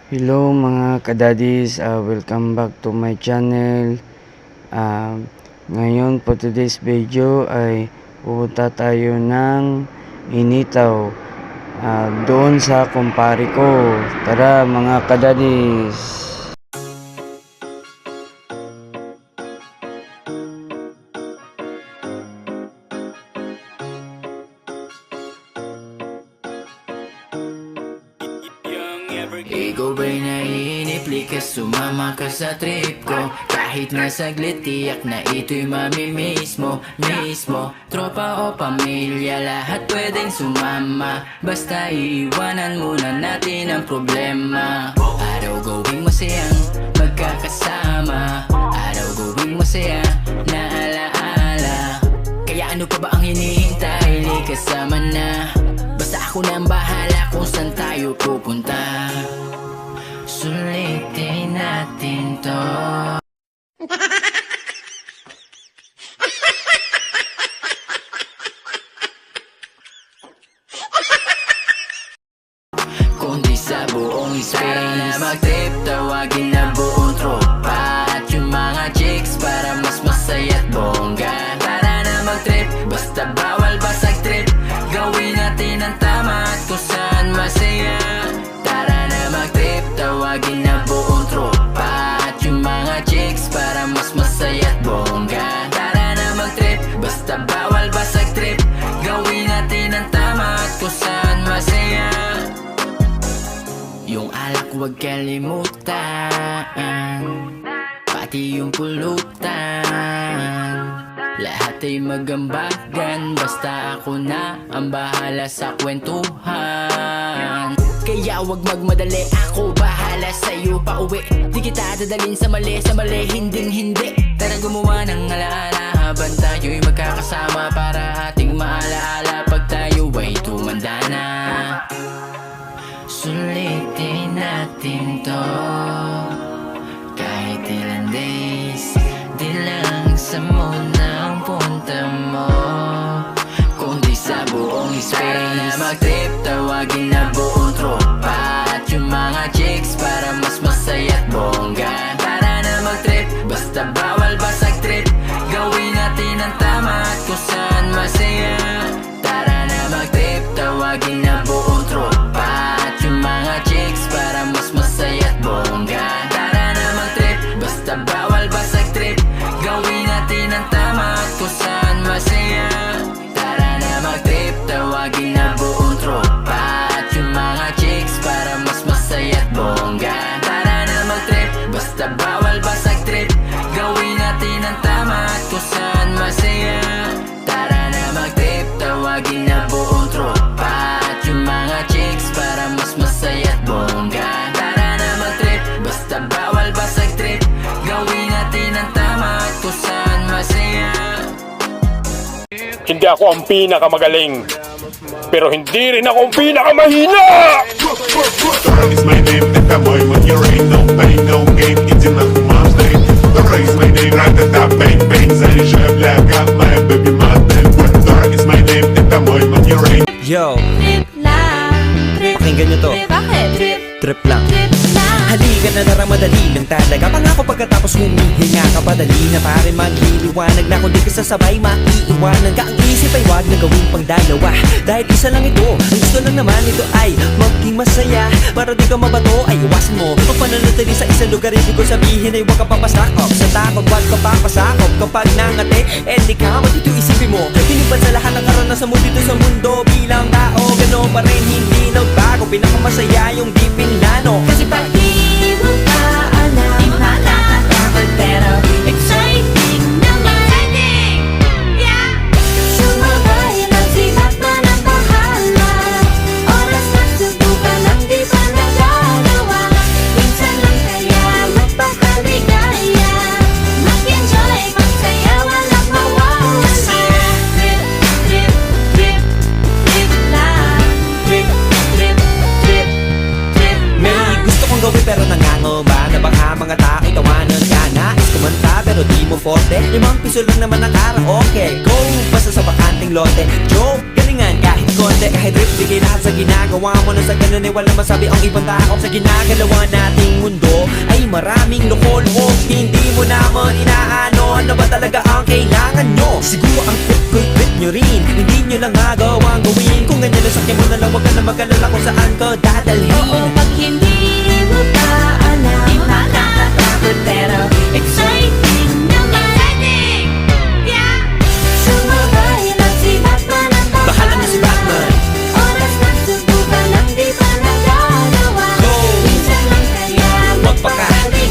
Hello mga kadadis, welcome back to my channel. Ngayon po today's video ay pupunta tayo ng Initaw, doon sa kumpare ko. Tara mga kadadis. Ikaw ba'y naiinip? Likas sumama ka sa trip ko. Kahit na saglit, tiyak na ito'y mamimiss mo. Mismo, tropa o pamilya, lahat pwedeng sumama. Basta iiwanan muna natin ang problema. Araw gawing masayang magkakasama, araw gawing masaya na alaala. Kaya ano pa ba ang hinihintay? Likas sama na. Basta ako na ang bahala kung saan tayo pupunta. Sulitin natin to. Kundi sa buong Spain. Tara na mag-trip, tawagin na buong tropa at yung mga chicks para mas masaya at bongga. Tara na mag-trip, basta bawal basag trip. Gawin natin ang tama at kung saan masaya. Tara na mag-trip, tawagin na buong tropa at yung mga chicks para mas masaya at bongga. Tara na mag-trip, basta bawal basag trip. Gawin natin ang tama at kung saan masaya. Yung alak huwag kalimutan, pati yung pulutan. Lahat ay magambagan, basta ako na ang bahala sa kwentuhan. Kaya wag magmadali, ako bahala sa'yo pa uwi. Di kita dadalhin sa mali, hinding hindi. Tara gumawa ng alaala habang tayo'y magkakasama, para ating maalaala pag tayo ay tumanda na. Sulitin natin to, kahit ilang days, di lang sa muna ang punta mo, kundi sa buong space. Tara na mag-trip, tawagin na buong tropa at yung mga chicks para mas masaya at bongga. Tara na mag-trip, basta bawal basag trip. Gawin natin ang tama at kung saan masaya. Tara na mag-trip, tawagin na buong tropa at yung mga chicks para mas masaya at bongga. Tara na mag-trip, basta bawal basag trip. Gawin natin ang tama at kung saan masaya. Tara na mag-trip, tawagin na buong tropa at yung mga chicks para mas masaya at bongga. Tara na mag-trip, basta bawal basag trip. Gawin natin ang tama at kung saan masaya. Tara na mag-trip, tawagin na buong tropa at yung mga chicks para mas masaya at bongga. Tara na mag-trip, basta bawal basag trip. Gawin natin ang tama at kung saan masaya. Hindi ako ang pinakamagaling, pero hindi rin ako ang pinakamahina! It's my name, that boy when you ain't no pain, no game, it's in the mom's name. The raise my name, right at that bang bang, زي شباب got my baby my name. It's my name, that boy when you ain't. Yo, Trip lang, trip, pakinggan nyo to. trip, bakit? Trip, Trip lang. trip lang. Halika na darang madali lang talaga. Pangako pagkatapos humihinga ka, padali na pare magliliwanag na kung di ka sasabay maiiwanan ka. Ang isip ay wag na gawin pang dalawa, dahil isa lang ito. Ang gusto lang naman ito ay maging masaya. Para di ka mabato ay iwasan mo pagpananatili sa isang lugar. Hindi ko sabihin ay huwag ka papasakop sa takot, wag ka papasakop. Kapag nangate, di ka matito isipin mo. Hinipan sa lahat ng karanasan mo dito sa mundo. Bilang tao, gano'n pa rin hindi nagbago. Pinakamasaya yung di pinlano. Kasi pag di mo pa alam, di makakatakot pero exciting naman. Yeah! Sumabay lang sibat na ng bahala. Oras na subukan ang di pa nagagawa. Minsan lang kaya magpakaligaya. Mag-enjoy, magsaya, walang mawawala. Trip, trip, trip, trip lang. Trip, trip, trip, trip May lang. gusto kong gawin pero nangangamba na baka mga tao tawanan ka. Nais kumanta pero di mo forte. 5 piso lang naman ang karaoke. Go! Basta sa bakanting lote. Joke! Galingan kahit konti. Kahit rip di Pili lahat sa ginagawa mo na sa ganun ay walang masabi ang ibang tao. Sa ginagalawa nating mundo ay maraming loko-loko. Hindi mo naman inaano ano ba talaga ang kailangan nyo. Siguro ang trip nyo rin, hindi nyo lang agawang gawin. Kung ganyan na sakyan mo na lang, wag ka na mag-alala kung saan ka dadalhin. Oo, pag hindi mo pa alam, di makakatakot pero exciting naman. Yeah! Sumabay lang si Batman at Bahala na si Batman. oras na subukan lang di pa nagagawa. Go! Minsan lang kaya Magpaka-di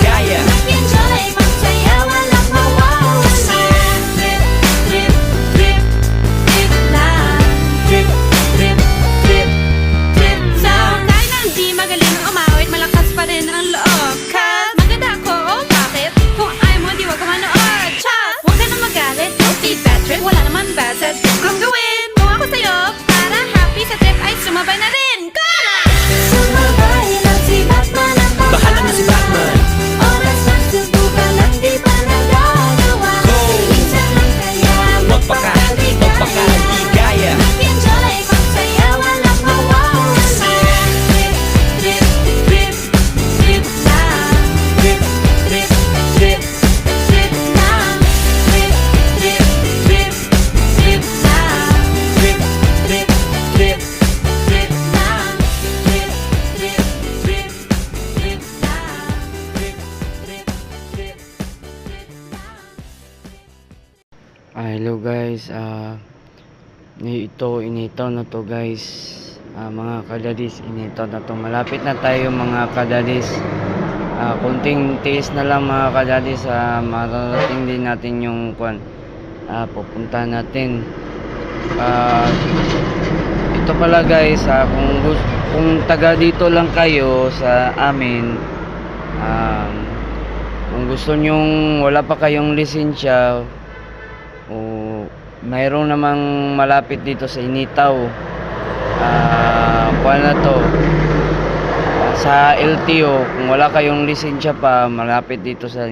gaya. Mag-enjoy, magsaya, walang mawawala. Trip, trip, trip, trip lang. Trip, trip, trip, trip lang. Kahit na hindi magaling ang umawit, malakas pa rin ang loob. Cause maganda ako, oh bakit? Kung ayaw mo, di wag ka manood. Chas! Huwag ka na magalit, don't be bad trip. Wala naman bad sa trip kong gawin. Kung ako sa'yo, para happy sa trip ay sumabay na rin. Go! Sumabay lang si Batman at Bahala na si Batman. oras na subukan lang di pa nagagawa. Go! Minsan lang kaya Magpaka-di gaya. Mag-enjoy, magsaya, walang mawawala. Trip, trip, trip, trip lang. Trip, trip, trip, trip lang. Trip, trip, trip, trip lang. Trip, trip, trip, trip lang. Trip, trip, trip, trip lang. Trip, trip, trip, trip lang. Hello guys, initaw na to guys, mga kadadis, initaw na to. Malapit na tayo mga kadadis. Kunting tiis na lang mga kadadis, mararating din natin yung pupunta natin. Ito pala guys, kung taga dito lang kayo sa amin, kung gusto nyong wala pa kayong lisensya, o mayroon namang malapit dito sa Initaw, na to, sa LTO. Kung wala kayong lisensya pa, malapit dito sa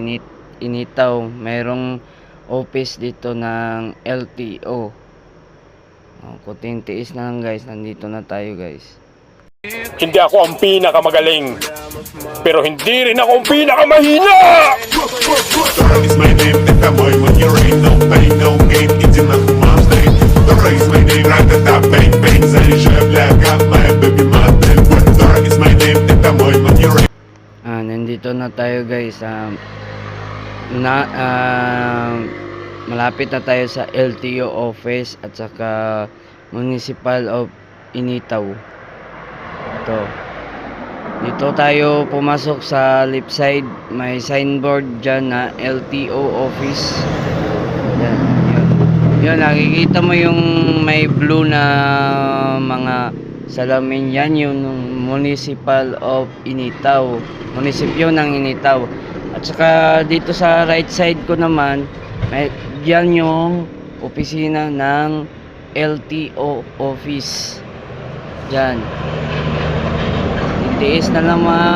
Initaw, mayroong office dito ng LTO. Kunting tiis na lang guys, nandito na tayo guys. Hindi ako ang pinakamagaling, pero hindi rin ako ang pinakamahina! Dog is my name, that boy when you ain't no pain, no game, eating like a mom's name. The race my name, right at that bang bang, zany chef, black got my baby mountain. Dog is my name, that boy when you ain't. Nandito na tayo guys. Malapit na tayo sa LTO office at saka Municipal of Initaw. Ito. Dito tayo pumasok sa left side. May signboard dyan na LTO office. Yan, yun. Yun, nakikita mo yung may blue na mga salamin, yan yung Municipal of Initaw. Munisipyo ng Initaw. At saka dito sa right side ko naman, may yan yung opisina ng LTO office. Diyan. Tiis na lang mga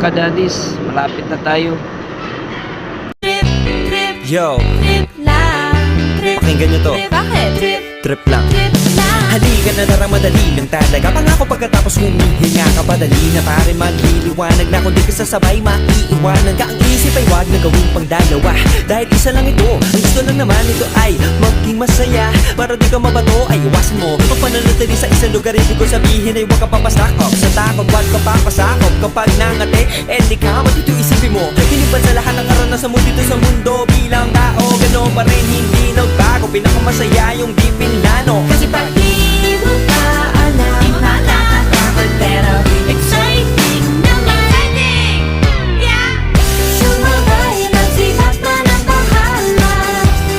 kadadis. Malapit na tayo. Trip, trip, Yo, trip lang. Trip, pakinggan nyo to. bakit? Trip, Trip lang. trip lang. Halika na tara, madali lang talaga. Pangako pagkatapos humihinga ka, padali na pare magliliwanag na. Kung di ka sasabay, maiiwanan ka. Ang isip ay wag na gawing pangdalawa, dahil isa lang ito. Ang gusto lang naman ito ay maging masaya. Para di ka mabato ay iwasan mo ang pananatili sa isang lugar. Ibig ko sabihin ay wag ka papasakop sa takot, wag ka papasakop. Kapag nangate, di ka matito isipin mo. Tinipan sa lahat ng karanasan mo dito sa mundo. Bilang tao, gano'n pa rin hindi nagbago. Pinakamasaya yung di pinlano. Kasi pag di mo pa alam, di makakatakot pero exciting naman. Yeah! Sumabay lang si Batman at bahala.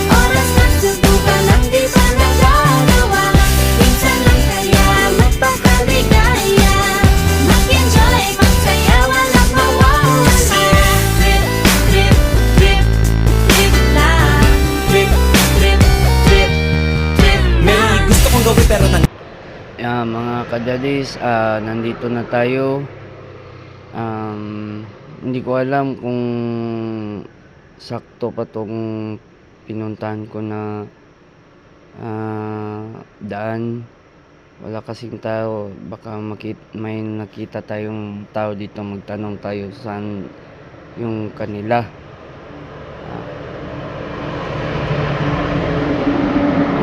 Oras na subukan lang di pa nagagawa. Minsan lang kaya magpakaligaya. Mag-enjoy, magsaya, walang mawawala. Trip, trip, trip, trip lang. Trip, trip, trip, trip May lang. gusto kong gawin pero Mga kadadis, nandito na tayo. Hindi ko alam kung sakto pa tong pinuntahan ko na daan. Wala kasing tao, baka may nakita tayong tao dito, magtanong tayo saan yung kanila.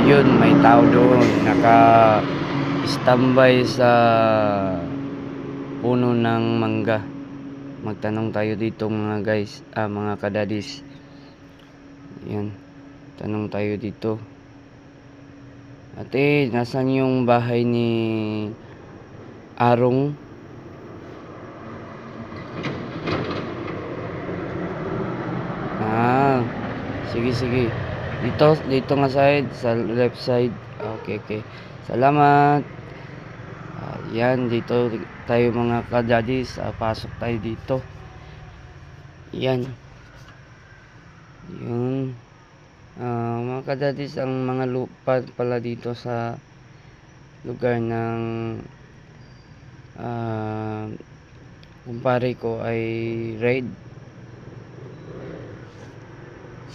Ayun, may tao doon, naka-standby sa puno ng mangga. Magtanong tayo dito mga guys, mga kadadis. Yan, tanong tayo dito. Ate, nasan yung bahay ni Arong? Sige. Dito nga side, sa left side. Okay. Salamat. Yan, dito tayo mga kadadis. Pasok tayo dito. Yan. Yun. Mga kadadis, ang mga lupa pala dito sa lugar ng kumpare ko ay red.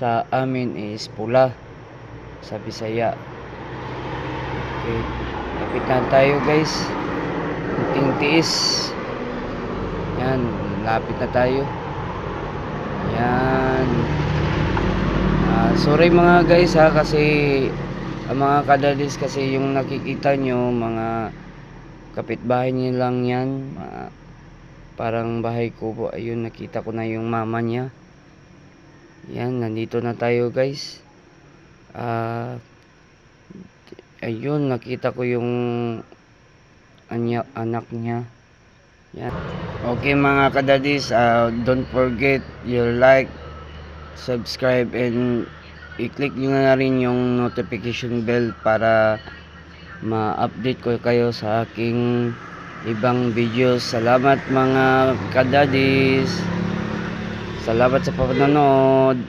Sa amin is pula sa Bisaya. Okay, lapit na tayo guys. Kunting tiis. Yan, lapit na tayo. Yan. Sorry mga guys kasi ang mga kadadis kasi yung nakikita nyo mga kapitbahay niya lang yan. Parang bahay ko po. Ayun, nakita ko na yung mama niya. Yan, nandito na tayo guys. Ayun, nakita ko yung anak niya. Yan. Okay mga kadadis, don't forget your like, subscribe, and i-click nyo na rin yung notification bell para ma-update ko kayo sa aking ibang videos. Salamat mga kadadis. Salamat sa panonood.